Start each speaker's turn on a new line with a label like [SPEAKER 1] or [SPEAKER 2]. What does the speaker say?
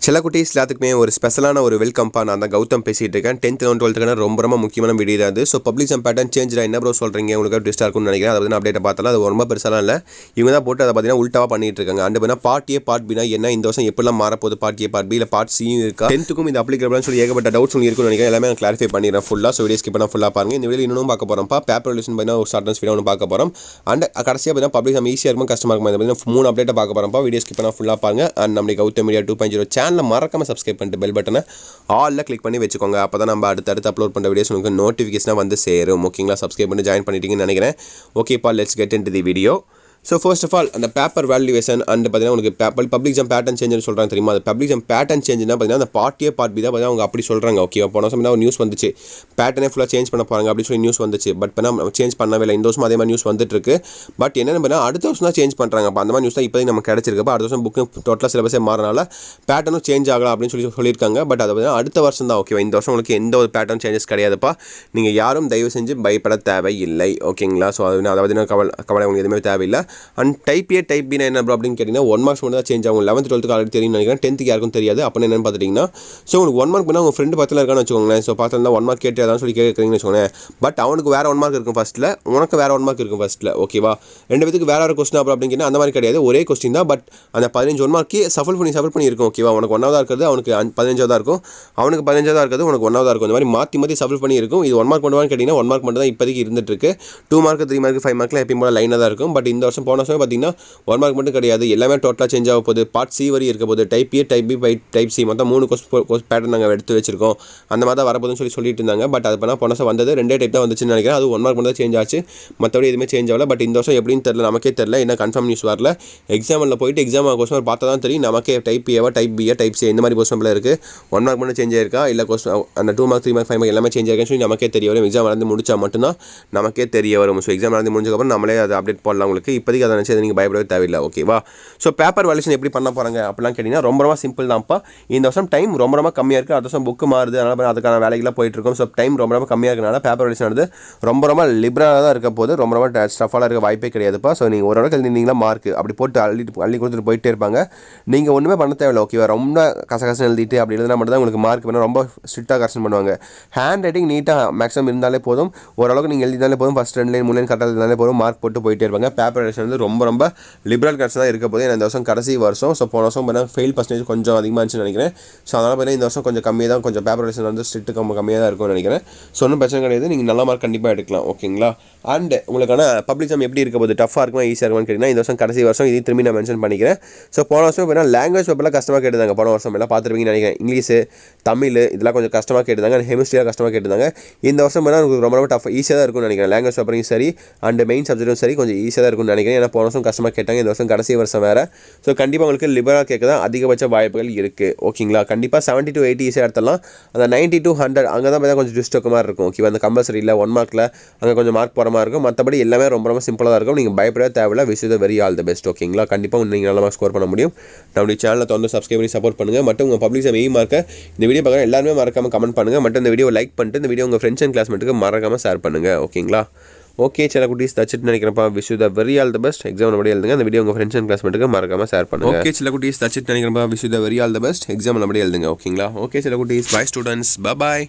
[SPEAKER 1] சில குட்டீஸ் எல்லாத்துக்குமே ஒரு ஸ்பெஷலான ஒரு வெல்கம்பா நான் தான் கௌதம் பேசிகிட்டு இருக்கேன். 10th 11th 12th ரொம்ப முக்கியமான வீடியோ தான் அது. ஸோ பப்ளிசம் பேட்டர்ன் சேஞ்சாக என்ன ப்ரோ சொல்கிறீங்க, உங்களுக்கு ட்விஸ்ட்டாக இருக்கும்னு நினைக்கிறேன். அதை அப்டேட்டை பார்த்தாலும் அது ரொம்ப பெருசாலாம் இல்லை. இவங்க தான் போட்டு அதை பார்த்தீங்கன்னா உல்ட்டாவாக பண்ணிட்டு இருக்காங்க. அண்ட் பார்த்தீங்கன்னா பார்ட் ஏ பார்ட் பினா என்ன இந்த வருஷம் எப்படிலாம் மாறப்போகுது, பார்ட் ஏ பார்ட் பி இல்லை பார்ட் சியும் இருக்கா, 10th இது அப்ளிகபிள்னு சொல்லி ஏகப்பட்ட டவுட்ஸ் உங்களுக்கு இருக்குன்னு நினைக்கிறேன். எல்லாமே நான் கிளாரிஃபை பண்ணிடுறேன் ஃபுல்லாக. ஸோ வீடியோ ஸ்கிப் பண்ணால் ஃபுல்லாக பாருங்கள். இந்த வீடியோ இன்னும் பார்க்க போகிறோம்ப்பா. பேப்பர் ரெவல்யூஷன் பார்த்தீங்கன்னா ஒரு ஷார்ட்னஸ் வீடியோ ஒன்று பார்க்க போகிறோம். அண்ட் கடைசியாக பார்த்தீங்கன்னா பப்ளிசம் ஈஸியாக இருக்கும் கஷ்டமாக இருக்கும். இதை பார்த்தீங்கன்னா 3 அப்டேட்டை பார்க்க போகிறோம்ப்பா. வீடியோ ஸ்கிப் பண்ணால் ஃபுல்லாக பாருங்கள். அண்ட் நம்ம கௌதம் மீடியா 2.0 சேனலை மறக்காமல் சப்ஸ்கிரைப் பண்ணிட்டு பெல் பட்டனை ஆல்ல கிளிக் பண்ணி வச்சுக்கோங்க. அப்போ தான் நம்ம அடுத்தடுத்து அப்லோட் பண்ணுற வீடியோஸ் உங்களுக்கு நோட்டிஃபிகேஷனாக வந்து சேரும். ஓகேங்களா, சப்ஸ்கிரைப் பண்ணி ஜாயின் பண்ணிட்டீங்கன்னு நினைக்கிறேன். ஓகேப்பா, let's get into the video. So first of all அந்த பேப்பர் வேல்யூவேஷன் அண்ட் பார்த்தீங்கன்னா உங்களுக்கு பப்ளிக் எக்ஸாம் பேட்டர்ன் சேஞ்சுன்னு சொல்கிறாங்க தெரியுமா. அது பப்ளிக் எக்ஸாம் பேட்டர்ன் சேஞ்சுனா பார்த்தீங்கன்னா அந்த பார்ட் ஏ பார்ட் பி தான் பார்த்தீங்கன்னா அவங்க அப்படி சொல்கிறாங்க. ஓகே, போன வருஷம் ஒரு நியூஸ் வந்துச்சு, பேட்டர்னே ஃபுல்லாக சேஞ்ச் பண்ண போகிறாங்க அப்படின்னு சொல்லி நியூஸ் வந்துச்சு. பட் நம்ம சேஞ்ச் பண்ணவே இல்லை. இந்த வருஷம் அதே மாதிரி நியூஸ் வந்துட்டு இருக்கு. பட் என்னென்ன பண்ணால் அடுத்த வருஷம் தான் சேஞ்ச் பண்ணுறாங்க. அப்போ அந்த மாதிரி நியூஸ் தான் இப்போதைக்கு நமக்கு கிடச்சிருக்கப்போ அடுத்த வருஷம் புக்கு டோட்டலாக சிலபஸே மாறனால பேட்டர்னும் சேஞ்ச் ஆகலாம் அப்படின்னு சொல்லியிருக்காங்க. பட் அதை பார்த்தீங்கன்னா அடுத்த வருஷம் தான். ஓகேவா, இந்த வருஷம் உங்களுக்கு எந்த ஒரு பேட்டர்ன் சேஞ்சஸ் கிடையாதுப்பா. நீங்கள் யாரும் தயவு செஞ்சு பயப்பட தேவையில்லை. ஓகேங்களா, ஸோ அது அதாவது கவலை உங்களுக்கு எதுவுமே தேவையில்லை. And type A type B என்ன ப்ரோ அப்படின்னு கேட்டிங்கன்னா 1 மார்க்ஸ் மட்டும் தான் சேஞ்ச் ஆகும். 11th 12th ஆல்ரெடி தெரியும் நினைக்கிறேன். 10th யாருக்கும் தெரியாது. அப்போ என்னென்னு பார்த்துட்டிங்கன்னா ஸோ உங்களுக்கு 1 மார்க் பண்ணால் உங்கள் ஃப்ரெண்டு பக்கத்தில் இருக்கான்னு வச்சுக்கோங்களேன். ஸோ பார்த்தா 1 மார்க் கேட்டாதான் சொல்லி கேட்குறீங்கன்னு வச்சுக்கோங்களேன். பட் அவனுக்கு வேறு 1 மார்க் இருக்கும் ஃபஸ்ட்டில், உனக்கு வேறு 1 மார்க் இருக்கும் ஃபஸ்ட்டில். ஓகேவா, 2 பேருக்கு வேறு கொஸ்டின் அப்புறம் அப்படின்னு அந்த மாதிரி கிடையாது. ஒரே கொஸ்டின் தான். பட் அந்த 15 1 மார்க்கு சஃபல் பண்ணி இருக்கும். ஓகேவா, உனக்கு 1ஆவதாக இருக்கிறது அவனுக்கு 15ஆவதாக இருக்கும், அவனுக்கு 15ஆவதாக இருக்கிறது உனக்கு 1ஆவதாக இருக்கும். இந்த மாதிரி மாற்றி சஃபல் பண்ணி இருக்கும். இது 1 மார்க் பண்ணுவான்னு கேட்டிங்கன்னா 1 மார்க் மட்டும் தான் இப்போதைக்கு இருந்துட்டு இருக்கு. 2 மார்க் 3 மார்க் 5 மார்க்கில் எப்பயும் போல லைனாக தான் இருக்கும். பட் இந்த வருஷம் போன வருஷம் பார்த்தீங்கன்னா 1 மார்க் மட்டும் கிடையாது, எல்லாமே டோட்டலாக சேஞ்ச் ஆக போகுது. பார்ட் சி வரை இருக்க போகுது. Type A type B type C மொத்தம் 3 பேட்டர்ன் நாங்கள் எடுத்து வச்சிருக்கோம். அந்த மாதிரி தான் வரப்போதுன்னு சொல்லிட்டு இருந்தாங்க. பட் அது பண்ணால் போன வருஷம் வந்தது 2 டைப் தான் வந்துச்சுன்னு நினைக்கிறேன். அது 1 மார்க் மட்டும் தான் சேஞ்ச் ஆச்சு, மற்றபடி எதுவுமே சேஞ்ச் ஆகல. பட் இந்த வருஷம் எப்படின்னு தெரியல, நமக்கே தெரியல, என்ன கன்ஃபார்ம் நியூஸ் வரல. எக்ஸாமில் போயிட்டு எக்ஸாம் கொஸ்டின் பார்த்தா தான் தெரியும் நமக்கே. டைப் ஏவா டைப் பியா டைப் சி இந்த மாதிரி கொஸ்டின் இருக்குது. 1 மார்க் மட்டும் சேஞ்ச் ஆயிருக்கா இல்லை கொஸ்டின் அந்த 2 மார்க் 3 மார்க் 5 மார்க் எல்லாமே சேஞ்ச் ஆயிருக்குன்னு சொல்லி நமக்கே தெரிய வரும். எக்ஸாம் நடந்து முடிச்சா மட்டும்தான் நமக்கே தெரிய வரும். ஸோ எக்ஸாம் நடந்து முடிஞ்சதுக்கப்புறம் நம்மளே அதை அப்டேட் போடலாம் உங்களுக்கு. இப்போதைக்கு அதை நினச்சி நீங்கள் பயப்படவே தேவையில்லை. ஓகேவா, ஸோ பேப்பர் வேல்யூஷன் எப்படி பண்ண போகிறாங்க அப்படிலாம் கேட்டிங்கன்னா ரொம்ப சிம்பிள் தான்ப்பா. இந்த வருஷம் டைம் ரொம்ப கம்மியாக இருக்குது. அடுத்த வருஷம் புக்கு மாறுது, அதனால் அதுக்கான வேலைகளாக போயிட்டுருக்கோம். ஸோ டைம் ரொம்ப கம்மியாக இருக்கிறனால பேப்பர் வேல்யூஷன் ஆனது ரொம்ப லிபரலாக தான் இருக்க போது. ரொம்ப ஸ்டஃபாக இருக்க வாய்ப்பே கிடையாதுப்பா. ஸோ நீங்கள் ஓரளவுக்கு எழுதினீங்களா மார்க் அப்படி போட்டு அள்ளி கொடுத்துட்டு போயிட்டே இருப்பாங்க. நீங்கள் ஒன்றுமே பண்ண தேவையில்லை. ஓகேவா, ரொம்ப கசகசம் எழுதிட்டு அப்படி எழுதினா மட்டும் தான் உங்களுக்கு மார்க் வேணும். ரொம்ப ஸ்ட்ரிக்டாக கரெக்ஷன் பண்ணுவாங்க. ஹேண்ட் ரைட்டிங் நீட்டாக மேக்ஸிமம் இருந்தாலே போதும், ஓரளவுக்கு நீங்கள் எழுதினாலே போதும். ஃபஸ்ட் 2 லைன் 3 லைன் கரெக்டாக இருந்தாலே போதும், மார்க் போட்டு போயிட்டே இருப்பாங்க. பேப்பர் வேல்யூஷன் வந்து ரொம்ப லிபரல் கரெக்ஷன் தான் இருக்க போது. இந்த வருஷம் கடைசி வருஷம். ஸோ போன வருஷம் பார்த்தீங்கன்னா ஃபெயில் பர்சன்டேஜ் கொஞ்சம் அதிகமாக இருந்துச்சுன்னு நினைக்கிறேன். ஸோ அதனால் பார்த்தீங்கன்னா இந்த வருஷம் கொஞ்சம் கம்மியாக தான், கொஞ்சம் பேப்பர் வேல்யூஷன் வந்து ஸ்ட்ரிக்ட் கம்மியாக தான் இருக்கும்னு நினைக்கிறேன். ஸோ ஒன்றும் பிரச்சனை கிடையாது, நீங்கள் நல்ல மார்க் கண்டிப்பாக எடுக்கலாம். ஓகேங்களா, அண்ட் உங்களுக்கான பப்ளிக் எக்ஸாம் எப்படி இருக்க போது, டஃபாக இருக்குமா ஈஸியாக இருக்குமான்னு கேட்டிங்கன்னா இந்த வருஷம் கடைசி வருஷம் இதையும் திரும்பி நான் மென்ஷன் பண்ணிக்கிறேன். ஸோ போன வருஷம் பார்த்தீங்கன்னா லாங்குவேஜ் பேப்பர்லாம் கஷ்டமாக கேட்டுருந்தாங்க. போன வருஷம் எல்லாம் பார்த்துருப்பீங்கன்னு நினைக்கிறேன். இங்கிலீஷ் தமிழ் இதெல்லாம் கொஞ்சம் கஷ்டமாக கேட்டுருந்தாங்க. ஹெமிஸ்ட்ரியாக கஷ்டமாக கேட்டுருந்தாங்க. இந்த வருஷம் பார்த்தா உங்களுக்கு ரொம்ப டஃப் ஈஸியாக தான் இருக்கும்னு நினைக்கிறேன். லாங்குவேஜ் பேப்பரையும் சரி அண்ட் மெயின் சப்ஜெக்ட்டும் சரி கொஞ்சம் ஈஸியாக தான் இருக்கும்னு நினைக்கிறேன். ஏன்னா போன வருஷம் கஷ்டமாக கேட்டாங்க, இந்த வருஷம் கடைசி வருஷம் வேறு. ஸோ கண்டிப்பாக உங்களுக்கு லிபரலாக கேட்க தான் அதிகபட்ச வாய்ப்புகள் இருக்குது. ஓகேங்களா, கண்டிப்பாக 70 to 80 ஈஸியாக எடுத்துடலாம். அந்த 90 to 100 அங்கே தான் பார்த்தா கொஞ்சம் டிஸ்டர்க் மாதிரி இருக்கும். ஓகேவா, அந்த கம்பல்சரி இல்லை 1 மார்க்கில் அங்கே கொஞ்சம் மார்க் போகிற மாதிரி இருக்கும். மற்றபடி எல்லாமே ரொம்ப சிம்பிளாக தான் இருக்கும். நீங்கள் பயப்படவே தேவையில்லை. Wish you the very all the best. ஓகேங்களா, கண்டிப்பாக நீங்கள் நல்ல மார்க் ஸ்கோர் பண்ண முடியும். நம்மளுடைய சேனலை தொடர்ந்து சப்ஸ்கிரைப் பண்ணி சப்போர்ட் பண்ணுங்கள். மற்றும் உங்கள் பப்ளிக் எக்ஸாம் எய்ம் மார்க்கை இந்த வீடியோ பார்க்குற எல்லாருமே மறக்காமல் கமெண்ட் பண்ணுங்கள். மற்றும் இந்த வீடியோ லைக் பண்ணிட்டு இந்த வீடியோ உங்கள் ஃப்ரெண்ட்ஸ் அண்ட் கிளாஸ்மேட்டுக்கு மறக்காமல் ஷேர் பண்ணுங்கள். ஓகேங்களா, ஓகே சில குட்டீஸ் தச்சுட்டு நினைக்கிறப்பா. Wish you the very all the best. Exam நல்லபடியாக எழுதுங்க. அந்த வீடியோ உங்கள் ஃப்ரெண்ட்ஸ் அண்ட் கிளாஸ்மேட்டுக்கு மறக்காமல் ஷேர் பண்ணுங்கள். ஓகே சில குட்டீஸ் தச்சுட்டு நினைக்கிறப்பா. Wish you the very all the best. Exam நல்லபடியாக எழுதுங்க. ஓகேங்களா, ஓகே சில குட்டீஸ். பை ஸ்டூடெண்ட்ஸ், பாய்.